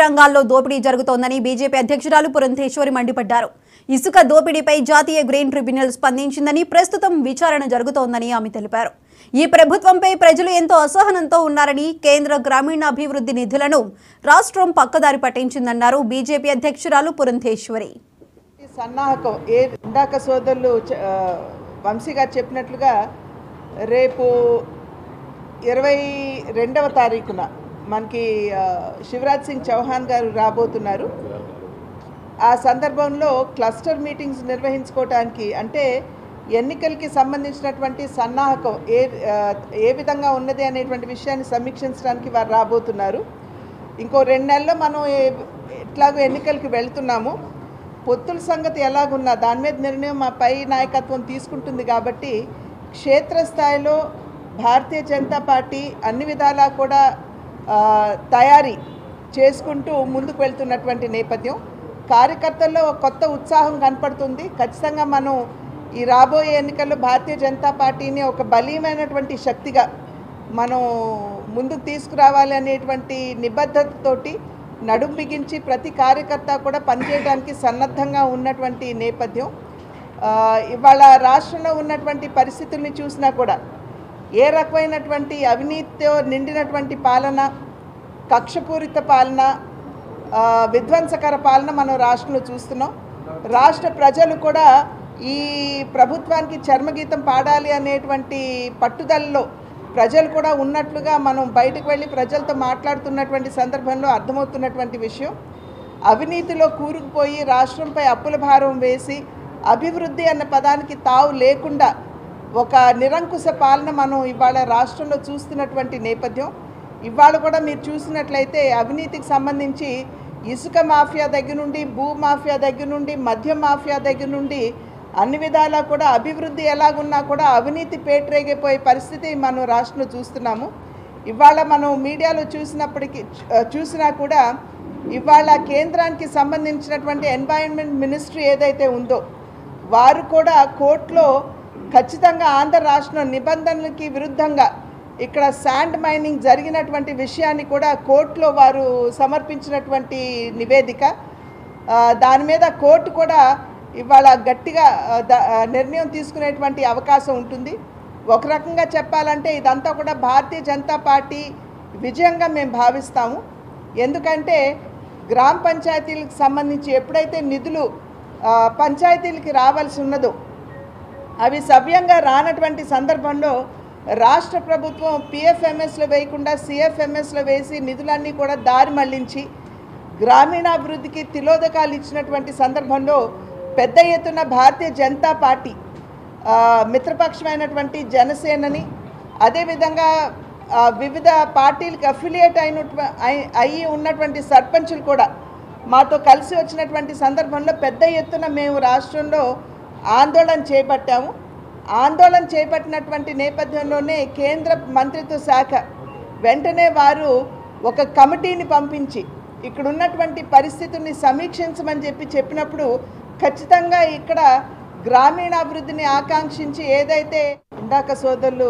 రంగాల్లో దోపిడీ జరుగుతోందని బీజేపీ అధ్యక్షురాలు పురంధేశ్వరి మండిపడ్డారు. ఇసుక దోపిడీపై జాతీయ గ్రీన్ ట్రిబ్యునల్ స్పందించిందని, ప్రస్తుతం విచారణ జరుగుతోందని ఆమె తెలిపారు. ఈ ప్రభుత్వంపై ప్రజలు ఎంతో అసహనంతో ఉన్నారని, కేంద్ర గ్రామీణాభివృద్ధి నిధులను రాష్ట్రం పక్కదారి పట్టించిందన్నారు బీజేపీ అధ్యక్షురాలు పురంధేశ్వరి. సన్నాహకం ఇందాక సోదరులు వంశీ గారు చెప్పినట్లుగా రేపు 22వ తారీఖున మనకి శివరాజ్ సింగ్ చౌహాన్ గారు రాబోతున్నారు. ఆ సందర్భంలో క్లస్టర్ మీటింగ్స్ నిర్వహించుకోవడానికి, అంటే ఎన్నికలకి సంబంధించినటువంటి సన్నాహకం ఏ విధంగా ఉన్నది అనేటువంటి విషయాన్ని సమీక్షించడానికి వారు రాబోతున్నారు. ఇంకో 2 నెలల్లో మనం ఎట్లాగో ఎన్నికలకి వెళ్తున్నాము. పొత్తుల సంగతి ఎలాగున్నా దాని మీద నిర్ణయం మా పై నాయకత్వం తీసుకుంటుంది. కాబట్టి క్షేత్రస్థాయిలో భారతీయ జనతా పార్టీ అన్ని విధాలా కూడా తయారీ చేసుకుంటూ ముందుకు వెళ్తున్నటువంటి నేపథ్యం. కార్యకర్తల్లో ఒక కొత్త ఉత్సాహం కనపడుతుంది. ఖచ్చితంగా మనం ఈ రాబోయే ఎన్నికల్లో భారతీయ జనతా పార్టీని ఒక బలీయమైనటువంటి శక్తిగా మనం ముందుకు తీసుకురావాలి అనేటువంటి నిబద్ధతతోటి నడుం బిగించి ప్రతి కార్యకర్త కూడా పనిచేయడానికి సన్నద్ధంగా ఉన్నటువంటి నేపథ్యం. ఇవాళ రాష్ట్రంలో ఉన్నటువంటి పరిస్థితుల్ని చూసినా కూడా ఏ రకమైనటువంటి అవినీతితో నిండినటువంటి పాలన, కక్షపూరిత పాలన, విధ్వంసకర పాలన మనం రాష్ట్రంలో చూస్తున్నాం. రాష్ట్ర ప్రజలు కూడా ఈ ప్రభుత్వానికి చర్మగీతం పాడాలి అనేటువంటి పట్టుదలలో ప్రజలు కూడా ఉన్నట్లుగా మనం బయటకు వెళ్ళి ప్రజలతో మాట్లాడుతున్నటువంటి సందర్భంలో అర్థమవుతున్నటువంటి విషయం. అవినీతిలో కూరుకుపోయి రాష్ట్రంపై అప్పుల భారం వేసి అభివృద్ధి అన్న పదానికి తావు లేకుండా ఒక నిరంకుశ పాలన మనం ఇవాళ రాష్ట్రంలో చూస్తున్నటువంటి నేపథ్యం. ఇవాళ కూడా మీరు చూసినట్లయితే అవినీతికి సంబంధించి ఇసుక మాఫియా దగ్గర నుండి, భూ మాఫియా దగ్గర నుండి, మద్యం మాఫియా దగ్గర నుండి అన్ని విధాలా కూడా అభివృద్ధి ఎలాగున్నా కూడా అవినీతి పేటరేగిపోయే పరిస్థితి మనం రాష్ట్రంలో చూస్తున్నాము. ఇవాళ మనం మీడియాలో చూసినా కూడా ఇవాళ కేంద్రానికి సంబంధించినటువంటి ఎన్వైరన్మెంట్ మినిస్ట్రీ ఏదైతే ఉందో వారు కూడా కోర్టులో ఖచ్చితంగా ఆంధ్ర రాష్ట్రం నిబంధనలకి విరుద్ధంగా ఇక్కడ శాండ్ మైనింగ్ జరిగినటువంటి విషయాన్ని కూడా కోర్టులో వారు సమర్పించినటువంటి నివేదిక. దాని మీద కోర్టు కూడా ఇవాళ గట్టిగా నిర్ణయం తీసుకునేటువంటి అవకాశం ఉంటుంది. ఒక రకంగా చెప్పాలంటే ఇదంతా కూడా భారతీయ జనతా పార్టీ విజయంగా మేము భావిస్తాము. ఎందుకంటే గ్రామ పంచాయతీలకు సంబంధించి ఎప్పుడైతే నిధులు పంచాయతీలకి రావాల్సి ఉన్నదో అవి సవ్యంగా రానటువంటి సందర్భంలో రాష్ట్ర ప్రభుత్వం పిఎఫ్ఎంఎస్లో వేయకుండా సిఎఫ్ఎంఎస్లో వేసి నిధులన్నీ కూడా దారి మళ్లించి గ్రామీణాభివృద్ధికి తిలోదకాలు ఇచ్చినటువంటి సందర్భంలో పెద్ద ఎత్తున భారతీయ జనతా పార్టీ మిత్రపక్షమైనటువంటి జనసేనని, అదేవిధంగా వివిధ పార్టీలకు అఫిలియేట్ అయి ఉన్నటువంటి సర్పంచులు కూడా మాతో కలిసి వచ్చినటువంటి సందర్భంలో పెద్ద ఎత్తున మేము రాష్ట్రంలో ఆందోళన చేపట్టాము. ఆందోళన చేపట్టినటువంటి నేపథ్యంలోనే కేంద్ర మంత్రిత్వ శాఖ వెంటనే వారు ఒక కమిటీని పంపించి ఇక్కడ ఉన్నటువంటి పరిస్థితుల్ని సమీక్షించమని చెప్పినప్పుడు ఖచ్చితంగా ఇక్కడ గ్రామీణాభివృద్ధిని ఆకాంక్షించి ఏదైతే ఇందాక సోదరులు